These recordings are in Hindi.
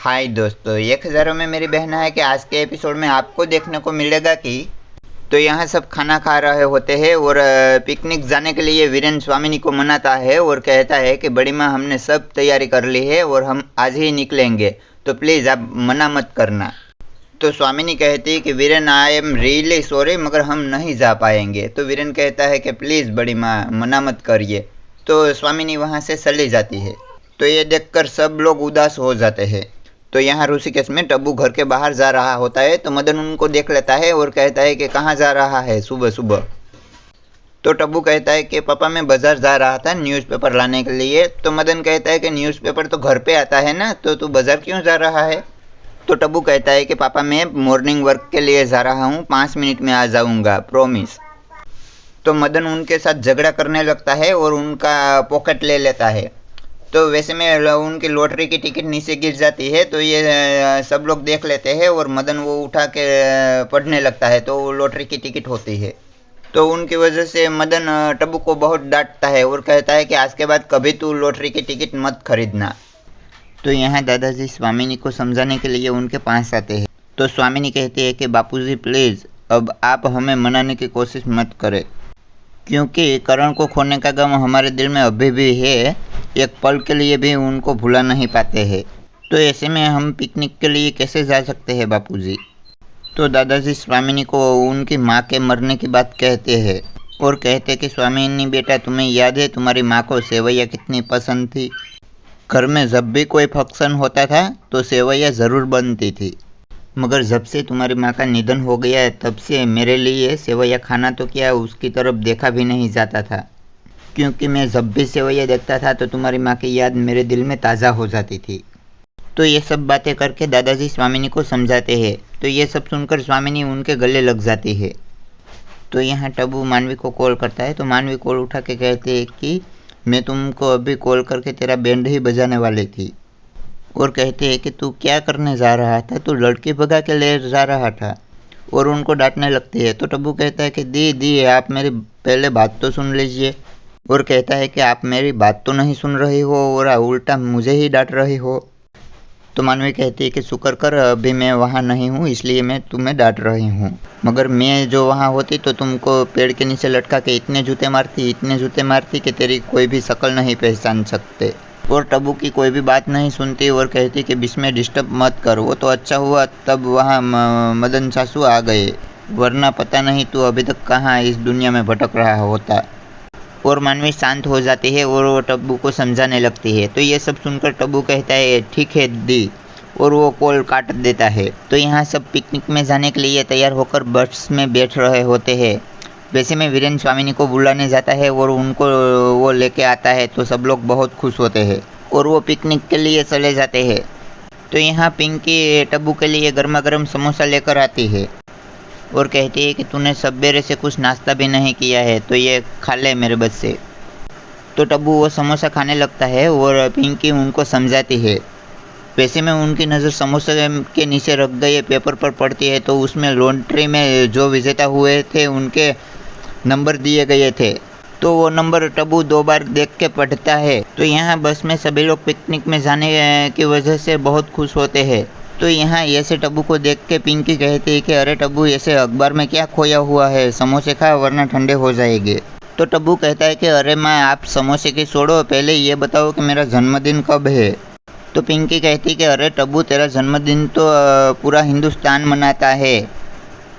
हाय दोस्तों, 1000 में मेरी बहन है कि आज के एपिसोड में आपको देखने को मिलेगा कि तो यहाँ सब खाना खा रहे होते हैं और पिकनिक जाने के लिए वीरेन स्वामिनी को मनाता है और कहता है कि बड़ी माँ हमने सब तैयारी कर ली है और हम आज ही निकलेंगे, तो प्लीज़ आप मना मत करना। तो स्वामिनी कहती है कि Viren I am really sorry मगर हम नहीं जा पाएंगे। तो वीरेन कहता है कि प्लीज़ बड़ी माँ मना मत करिए। तो स्वामिनी वहाँ से चली जाती है। तो ये देखकर सब लोग उदास हो जाते हैं। तो यहाँ ऋषिकेश में टब्बू घर के बाहर जा रहा होता है। तो मदन उनको देख लेता है और कहता है कि कहाँ जा रहा है सुबह सुबह। तो टब्बू कहता है कि पापा मैं बाजार जा रहा था न्यूज़पेपर लाने के लिए। तो मदन कहता है कि न्यूज़पेपर तो घर पे आता है ना, तो तू बाजार क्यों जा रहा है। तो टब्बू कहता है कि पापा मैं मॉर्निंग वर्क के लिए जा रहा हूँ, 5 मिनट में आ जाऊँगा, प्रॉमिस। तो मदन उनके साथ झगड़ा करने लगता है और उनका पॉकेट ले लेता है। तो वैसे में उनकी लॉटरी की टिकट नीचे गिर जाती है। तो ये सब लोग देख लेते हैं और मदन वो उठा के पढ़ने लगता है। तो वो लॉटरी की टिकट होती है। तो उनकी वजह से मदन टब्बू को बहुत डांटता है और कहता है कि आज के बाद कभी तू लॉटरी की टिकट मत खरीदना। तो यहाँ दादाजी स्वामिनी को समझाने के लिए उनके पास आते हैं। तो स्वामिनी कहती है कि बापूजी प्लीज़ अब आप हमें मनाने की कोशिश मत करें, क्योंकि करण को खोने का गम हमारे दिल में अभी भी है, एक पल के लिए भी उनको भुला नहीं पाते हैं। तो ऐसे में हम पिकनिक के लिए कैसे जा सकते हैं बापूजी। तो दादाजी स्वामिनी को उनकी माँ के मरने की बात कहते हैं और कहते कि स्वामिनी बेटा तुम्हें याद है तुम्हारी माँ को सेवैया कितनी पसंद थी। घर में जब भी कोई फंक्शन होता था तो सेवैया ज़रूर बनती थी, मगर जब से तुम्हारी माँ का निधन हो गया है तब से मेरे लिए सेवैया खाना तो क्या उसकी तरफ देखा भी नहीं जाता था, क्योंकि मैं जब भी सेवैया देखता था तो तुम्हारी माँ की याद मेरे दिल में ताज़ा हो जाती थी। तो ये सब बातें करके दादाजी स्वामिनी को समझाते हैं। तो ये सब सुनकर स्वामिनी उनके गले लग जाती है। तो यहाँ टब्बू मानवी को कॉल करता है। तो मानवी कॉल उठा के कहते हैं कि मैं तुमको अभी कॉल करके तेरा बैंड ही बजाने वाली थी, और कहते हैं कि तू क्या करने जा रहा था, तू लड़की भगा के ले जा रहा था, और उनको डांटने लगती है। तो टब्बू कहता है कि दी आप मेरी पहले बात तो सुन लीजिए, और कहता है कि आप मेरी बात तो नहीं सुन रही हो और उल्टा मुझे ही डांट रही हो। तो मानवी कहती है कि शुक्र कर अभी मैं वहाँ नहीं हूँ इसलिए मैं तुम्हें डांट रही हूँ, मगर मैं जो वहाँ होती तो तुमको पेड़ के नीचे लटका के इतने जूते मारती कि तेरी कोई भी शक्ल नहीं पहचान सकते। और टब्बू की कोई भी बात नहीं सुनती और कहती कि बीच में डिस्टर्ब मत कर। वो तो अच्छा हुआ तब वहाँ मदन सासू आ गए, वरना पता नहीं तू अभी तक कहाँ इस दुनिया में भटक रहा होता। और मानवी शांत हो जाती है और वो टब्बू को समझाने लगती है। तो ये सब सुनकर टब्बू कहता है ठीक है दी, और वो कॉल काट देता है। तो यहाँ सब पिकनिक में जाने के लिए तैयार होकर बस में बैठ रहे होते हैं। वैसे में वीरेन स्वामिनी को बुलाने जाता है और उनको वो लेके आता है। तो सब लोग बहुत खुश होते हैं और वो पिकनिक के लिए चले जाते हैं। तो यहाँ पिंकी टब्बू के लिए गर्मा गर्म समोसा लेकर आती है और कहती है कि तूने सवेरे से कुछ नाश्ता भी नहीं किया है, तो ये खा ले मेरे बच्चे। तो टब्बू वो समोसा खाने लगता है और पिंकी उनको समझाती है। वैसे में उनकी नज़र समोसे के नीचे रख गए पेपर पर पड़ती है। तो उसमें लॉटरी में जो विजेता हुए थे उनके नंबर दिए गए थे। तो वो नंबर टब्बू 2 बार देख के पढ़ता है। तो यहाँ बस में सभी लोग पिकनिक में जाने की वजह से बहुत खुश होते हैं। तो यहाँ ऐसे टब्बू को देख के पिंकी कहती है कि अरे टब्बू ऐसे अखबार में क्या खोया हुआ है, समोसे खा वरना ठंडे हो जाएंगे। तो टब्बू कहता है कि अरे माँ आप समोसे की छोड़ो, पहले ये बताओ कि मेरा जन्मदिन कब है। तो पिंकी कहती है कि अरे टब्बू तेरा जन्मदिन तो पूरा हिंदुस्तान मनाता है।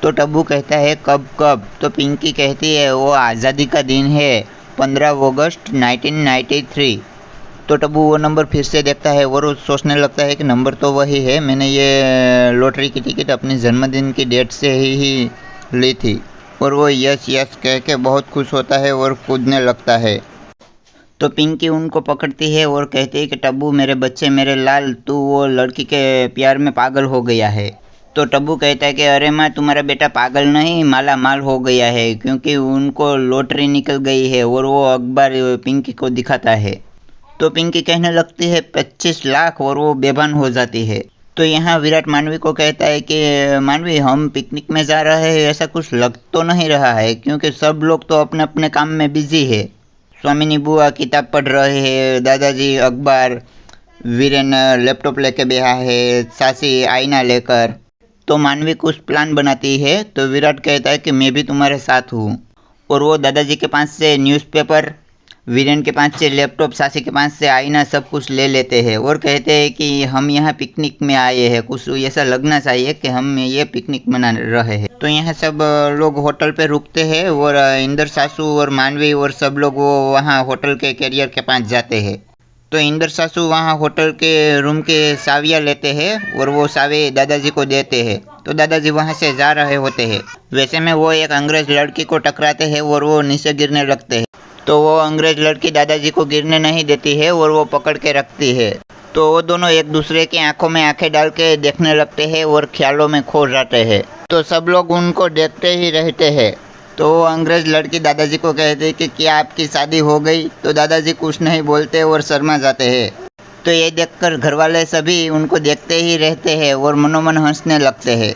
तो टब्बू कहता है कब। तो पिंकी कहती है वो आज़ादी का दिन है, 15 अगस्त 1993। तो टब्बू वो नंबर फिर से देखता है और वो सोचने लगता है कि नंबर तो वही है, मैंने ये लॉटरी की टिकट अपने जन्मदिन की डेट से ही ली थी। और वो यस कह के बहुत खुश होता है और कूदने लगता है। तो पिंकी उनको पकड़ती है और कहती है कि टब्बू मेरे बच्चे मेरे लाल, तू वो लड़की के प्यार में पागल हो गया है। तो टब्बू कहता है कि अरे माँ तुम्हारा बेटा पागल नहीं माला माल हो गया है, क्योंकि उनको लॉटरी निकल गई है। और वो अखबार पिंकी को दिखाता है। तो पिंकी कहने लगती है 25 लाख और वो बेभान हो जाती है। तो यहाँ विराट मानवी को कहता है कि मानवी हम पिकनिक में जा रहे हैं ऐसा कुछ लग तो नहीं रहा है, क्योंकि सब लोग तो अपने अपने काम में बिजी है। स्वामिनी बुआ किताब पढ़ रहे हैं, दादाजी अखबार, वीरेन लैपटॉप लेके बैठा है, सासी आईना लेकर। तो मानवी कुछ प्लान बनाती है तो विराट कहता है कि मैं भी तुम्हारे साथ हूँ। और वो दादाजी के पास से न्यूज़पेपर, वीरेन के पास से लैपटॉप, सासी के पास से आईना सब कुछ ले लेते हैं और कहते हैं कि हम यहाँ पिकनिक में आए हैं, कुछ ऐसा लगना चाहिए कि हम ये पिकनिक मना रहे हैं। तो यहाँ सब लोग होटल पे रुकते हैं और इंदर सासू और मानवी और सब लोग वो वहाँ होटल के कैरियर के पास जाते हैं। तो इंदर सासू वहाँ होटल के रूम के साविया लेते हैं और वो सावी दादाजी को देते हैं। तो दादाजी वहाँ से जा रहे होते हैं। वैसे में वो एक अंग्रेज लड़की को टकराते हैं और वो नीचे गिरने लगते हैं। तो वो अंग्रेज लड़की दादाजी को गिरने नहीं देती है और वो पकड़ के रखती है। तो वो दोनों एक दूसरे की आंखों में आंखें डाल के देखने लगते हैं और ख्यालों में खो जाते हैं। तो सब लोग उनको देखते ही रहते हैं। तो वो अंग्रेज लड़की दादाजी को कहती है कि क्या आपकी शादी हो गई? तो दादाजी कुछ नहीं बोलते और शर्मा जाते हैं। तो ये देखकर घरवाले सभी उनको देखते ही रहते हैं और मनोमन हंसने लगते हैं।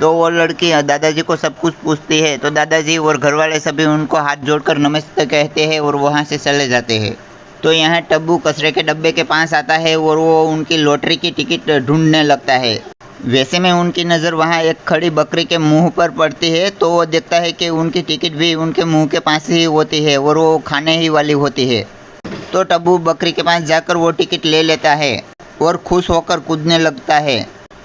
तो वो लड़की दादाजी को सब कुछ पूछती है। तो दादाजी और घरवाले सभी उनको हाथ जोड़कर नमस्ते कहते हैं और वहाँ से चले जाते हैं। तो यहाँ टब्बू कचरे के डब्बे के पास आता है और वो उनकी लॉटरी की टिकट ढूंढने लगता है। वैसे में उनकी नज़र वहाँ एक खड़ी बकरी के मुंह पर पड़ती है। तो वो देखता है कि उनकी टिकट भी उनके मुंह के पास ही होती है और वो खाने ही वाली होती है। तो टब्बू बकरी के पास जाकर वो टिकट ले लेता है और खुश होकर कूदने लगता है।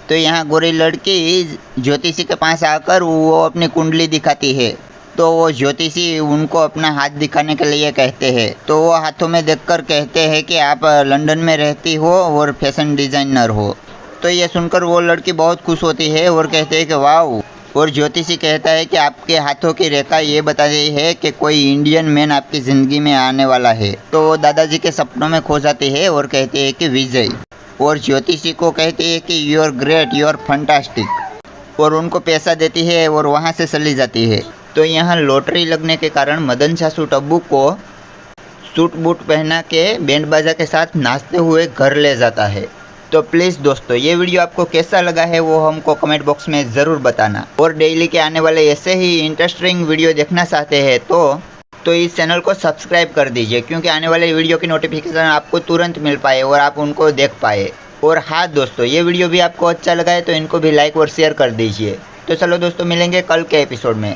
तो यहाँ गोरी लड़की ज्योतिषी के पास आकर वो अपनी कुंडली दिखाती है। तो वो ज्योतिषी उनको अपना हाथ दिखाने के लिए कहते हैं। तो वो हाथों में देखकर कहते हैं कि आप लंदन में रहती हो और फैशन डिज़ाइनर हो। तो ये सुनकर वो लड़की बहुत खुश होती है और कहते हैं कि वाह। और ज्योतिषी कहता है कि आपके हाथों की रेखा ये बता रही है कि कोई इंडियन मैन आपकी ज़िंदगी में आने वाला है। तो वो दादाजी के सपनों में खो जाती है और कहते हैं कि विजय। और ज्योतिषी को कहती है कि you are great, you are fantastic, और उनको पैसा देती है और वहाँ से चली जाती है। तो यहाँ लॉटरी लगने के कारण मदन सासू टब्बू को सूट बूट पहना के बैंड बाजा के साथ नाचते हुए घर ले जाता है। तो प्लीज़ दोस्तों, ये वीडियो आपको कैसा लगा है वो हमको कमेंट बॉक्स में ज़रूर बताना। और डेली के आने वाले ऐसे ही इंटरेस्टिंग वीडियो देखना चाहते हैं तो इस चैनल को सब्सक्राइब कर दीजिए, क्योंकि आने वाले वीडियो की नोटिफिकेशन आपको तुरंत मिल पाए और आप उनको देख पाए। और हाँ दोस्तों, ये वीडियो भी आपको अच्छा लगा है तो इनको भी लाइक और शेयर कर दीजिए। तो चलो दोस्तों, मिलेंगे कल के एपिसोड में।